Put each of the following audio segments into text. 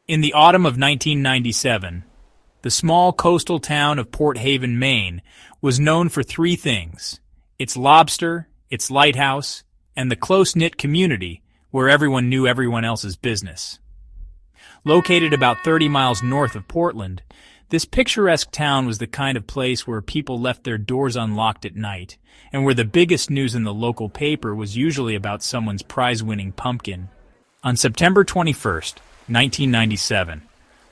In the autumn of 1997, the small coastal town of Port Haven, Maine, was known for three things: its lobster, its lighthouse, and the close-knit community where everyone knew everyone else's business. Located about 30 miles north of Portland, this picturesque town was the kind of place where people left their doors unlocked at night, and where the biggest news in the local paper was usually about someone's prize-winning pumpkin. On September 21st, 1997,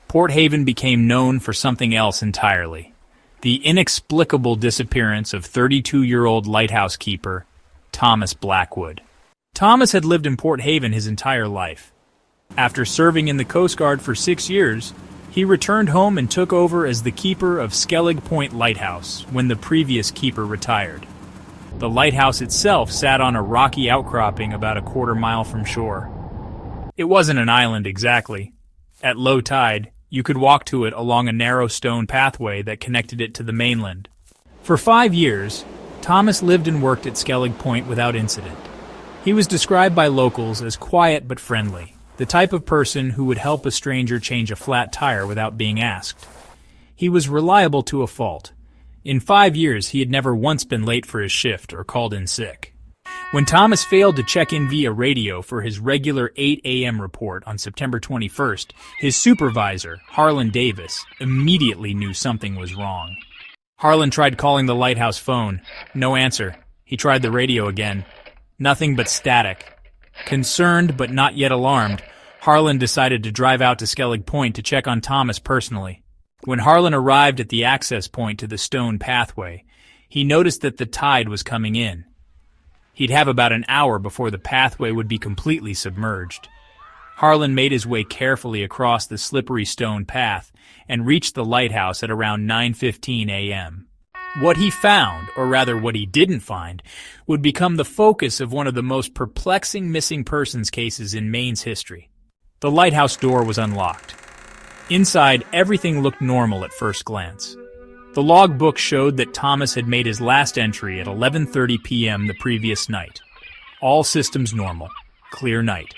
Port Haven became known for something else entirely: the inexplicable disappearance of 32-year-old lighthouse keeper Thomas Blackwood. Thomas had lived in Port Haven his entire life. After serving in the Coast Guard for 6 years, he returned home and took over as the keeper of Skellig Point Lighthouse when the previous keeper retired. The lighthouse itself sat on a rocky outcropping about a quarter-mile from shore. It wasn't an island exactly. At low tide, you could walk to it along a narrow stone pathway that connected it to the mainland. For 5 years, Thomas lived and worked at Skellig Point without incident. He was described by locals as quiet but friendly, the type of person who would help a stranger change a flat tire without being asked. He was reliable to a fault. In 5 years, he had never once been late for his shift or called in sick. When Thomas failed to check in via radio for his regular 8 a.m. report on September 21st, his supervisor, Harlan Davis, immediately knew something was wrong. Harlan tried calling the lighthouse phone. No answer. He tried the radio again. Nothing but static. Concerned but not yet alarmed, Harlan decided to drive out to Skellig Point to check on Thomas personally. When Harlan arrived at the access point to the stone pathway, he noticed that the tide was coming in. He'd have about an hour before the pathway would be completely submerged. Harlan made his way carefully across the slippery stone path and reached the lighthouse at around 9:15 a.m. What he found, or rather what he didn't find, would become the focus of one of the most perplexing missing persons cases in Maine's history. The lighthouse door was unlocked. Inside, everything looked normal at first glance. The logbook showed that Thomas had made his last entry at 11:30 p.m. the previous night. All systems normal. Clear night.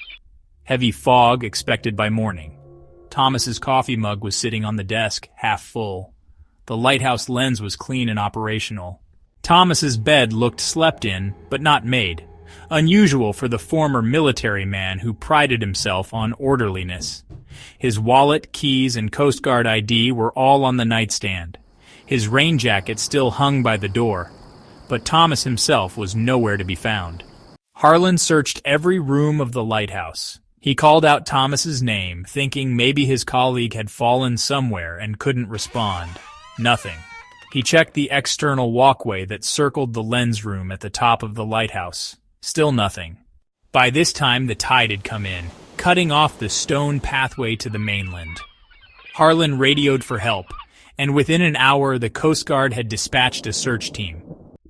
Heavy fog expected by morning. Thomas's coffee mug was sitting on the desk, half full. The lighthouse lens was clean and operational. Thomas's bed looked slept in, but not made, unusual for the former military man who prided himself on orderliness. His wallet, keys, and Coast Guard ID were all on the nightstand. His rain jacket still hung by the door, but Thomas himself was nowhere to be found. Harlan searched every room of the lighthouse. He called out Thomas's name, thinking maybe his colleague had fallen somewhere and couldn't respond. Nothing. He checked the external walkway that circled the lens room at the top of the lighthouse. Still nothing. By this time, the tide had come in, cutting off the stone pathway to the mainland. Harlan radioed for help, and within an hour the Coast Guard had dispatched a search team.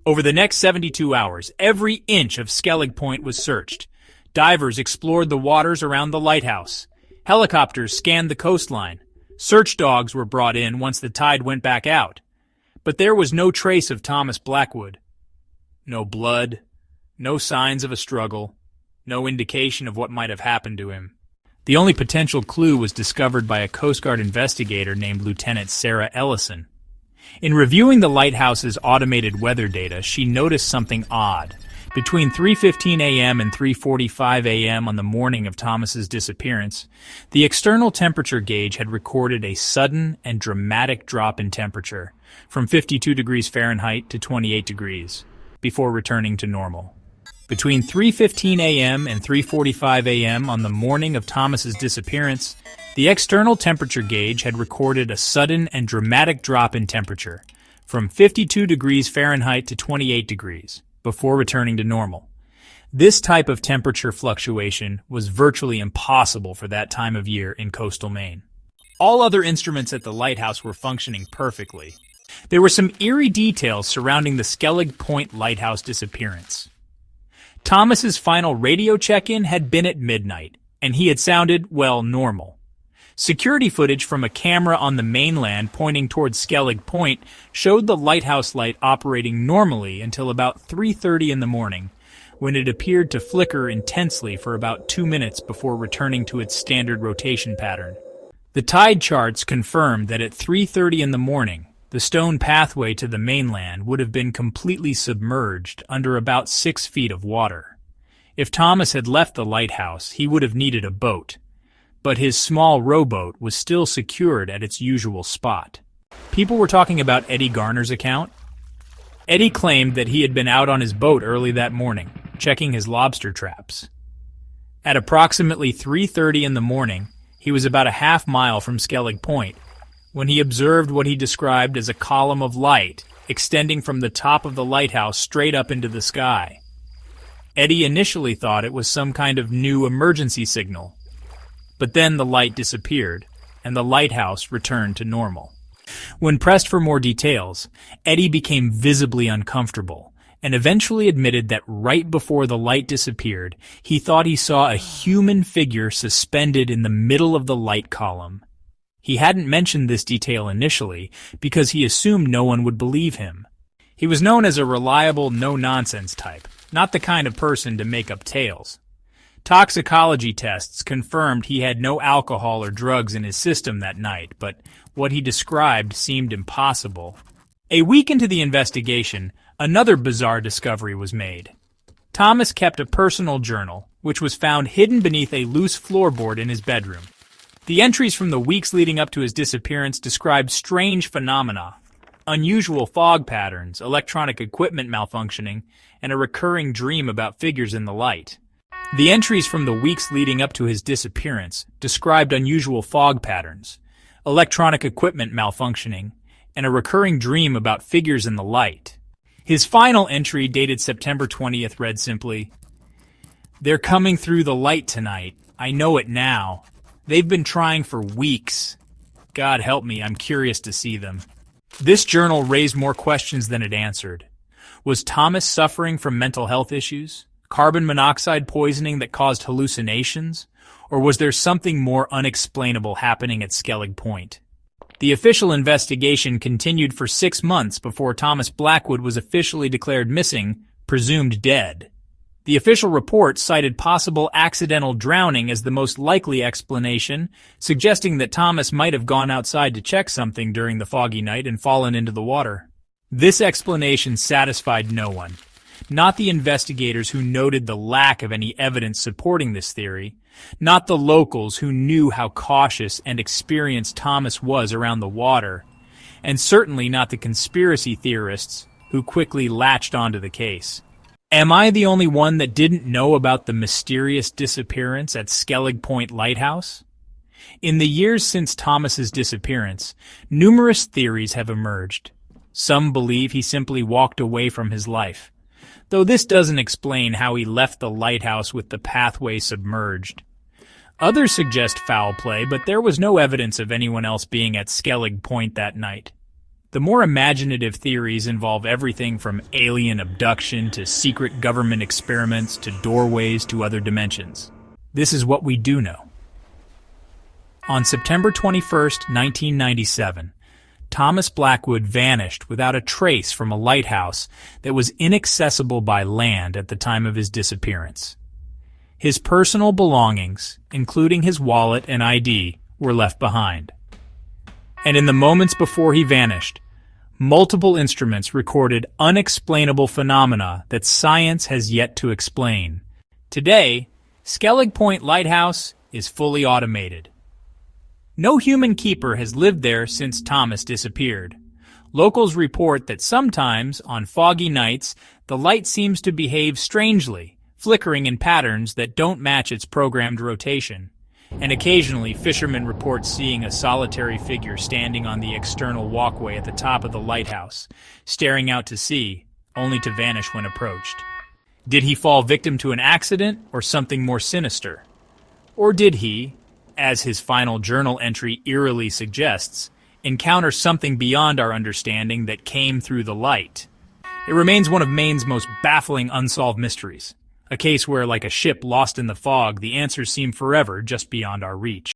Over the next 72 hours, every inch of Skellig Point was searched. Divers explored the waters around the lighthouse. Helicopters scanned the coastline. Search dogs were brought in once the tide went back out. But there was no trace of Thomas Blackwood. No blood, no signs of a struggle, no indication of what might have happened to him. The only potential clue was discovered by a Coast Guard investigator named Lieutenant Sarah Ellison. In reviewing the lighthouse's automated weather data, she noticed something odd. Between 3:15 a.m. and 3:45 a.m. on the morning of Thomas's disappearance, the external temperature gauge had recorded a sudden and dramatic drop in temperature, from 52 degrees Fahrenheit to 28 degrees, before returning to normal. Between 3:15 a.m. and 3:45 a.m. on the morning of Thomas's disappearance, the external temperature gauge had recorded a sudden and dramatic drop in temperature, from 52 degrees Fahrenheit to 28 degrees, before returning to normal. This type of temperature fluctuation was virtually impossible for that time of year in coastal Maine. All other instruments at the lighthouse were functioning perfectly. There were some eerie details surrounding the Skellig Point lighthouse disappearance. Thomas's final radio check-in had been at midnight, and he had sounded, well, normal. Security footage from a camera on the mainland pointing towards Skellig Point showed the lighthouse light operating normally until about 3:30 in the morning, when it appeared to flicker intensely for about 2 minutes before returning to its standard rotation pattern. The tide charts confirmed that at 3:30 in the morning, the stone pathway to the mainland would have been completely submerged under about 6 feet of water. If Thomas had left the lighthouse, he would have needed a boat, but his small rowboat was still secured at its usual spot. People were talking about Eddie Garner's account. Eddie claimed that he had been out on his boat early that morning, checking his lobster traps. At approximately 3:30 in the morning, he was about a half-mile from Skellig Point when he observed what he described as a column of light extending from the top of the lighthouse straight up into the sky. Eddie initially thought it was some kind of new emergency signal, but then the light disappeared, and the lighthouse returned to normal. When pressed for more details, Eddie became visibly uncomfortable and eventually admitted that right before the light disappeared, he thought he saw a human figure suspended in the middle of the light column. He hadn't mentioned this detail initially because he assumed no one would believe him. He was known as a reliable, no-nonsense type, not the kind of person to make up tales. Toxicology tests confirmed he had no alcohol or drugs in his system that night, but what he described seemed impossible. A week into the investigation, another bizarre discovery was made. Thomas kept a personal journal, which was found hidden beneath a loose floorboard in his bedroom. The entries from the weeks leading up to his disappearance described strange phenomena, unusual fog patterns, electronic equipment malfunctioning, and a recurring dream about figures in the light. The entries from the weeks leading up to his disappearance described unusual fog patterns, electronic equipment malfunctioning, and a recurring dream about figures in the light. His final entry, dated September 20th, read simply, "They're coming through the light tonight. I know it now. They've been trying for weeks. God help me, I'm curious to see them." This journal raised more questions than it answered. Was Thomas suffering from mental health issues? Carbon monoxide poisoning that caused hallucinations? Or was there something more unexplainable happening at Skellig Point? The official investigation continued for 6 months before Thomas Blackwood was officially declared missing, presumed dead. The official report cited possible accidental drowning as the most likely explanation, suggesting that Thomas might have gone outside to check something during the foggy night and fallen into the water. This explanation satisfied no one. Not the investigators who noted the lack of any evidence supporting this theory, not the locals who knew how cautious and experienced Thomas was around the water, and certainly not the conspiracy theorists who quickly latched onto the case. Am I the only one that didn't know about the mysterious disappearance at Skellig Point Lighthouse? In the years since Thomas's disappearance, numerous theories have emerged. Some believe he simply walked away from his life, though this doesn't explain how he left the lighthouse with the pathway submerged. Others suggest foul play, but there was no evidence of anyone else being at Skellig Point that night. The more imaginative theories involve everything from alien abduction to secret government experiments to doorways to other dimensions. This is what we do know. On September 21st, 1997, Thomas Blackwood vanished without a trace from a lighthouse that was inaccessible by land at the time of his disappearance. His personal belongings, including his wallet and ID, were left behind. And in the moments before he vanished, multiple instruments recorded unexplainable phenomena that science has yet to explain. Today, Skellig Point Lighthouse is fully automated. No human keeper has lived there since Thomas disappeared. Locals report that sometimes, on foggy nights, the light seems to behave strangely, flickering in patterns that don't match its programmed rotation. And occasionally, fishermen report seeing a solitary figure standing on the external walkway at the top of the lighthouse, staring out to sea, only to vanish when approached. Did he fall victim to an accident or something more sinister? Or did he, as his final journal entry eerily suggests, encounter something beyond our understanding that came through the light? It remains one of Maine's most baffling unsolved mysteries. A case where, like a ship lost in the fog, the answers seem forever just beyond our reach.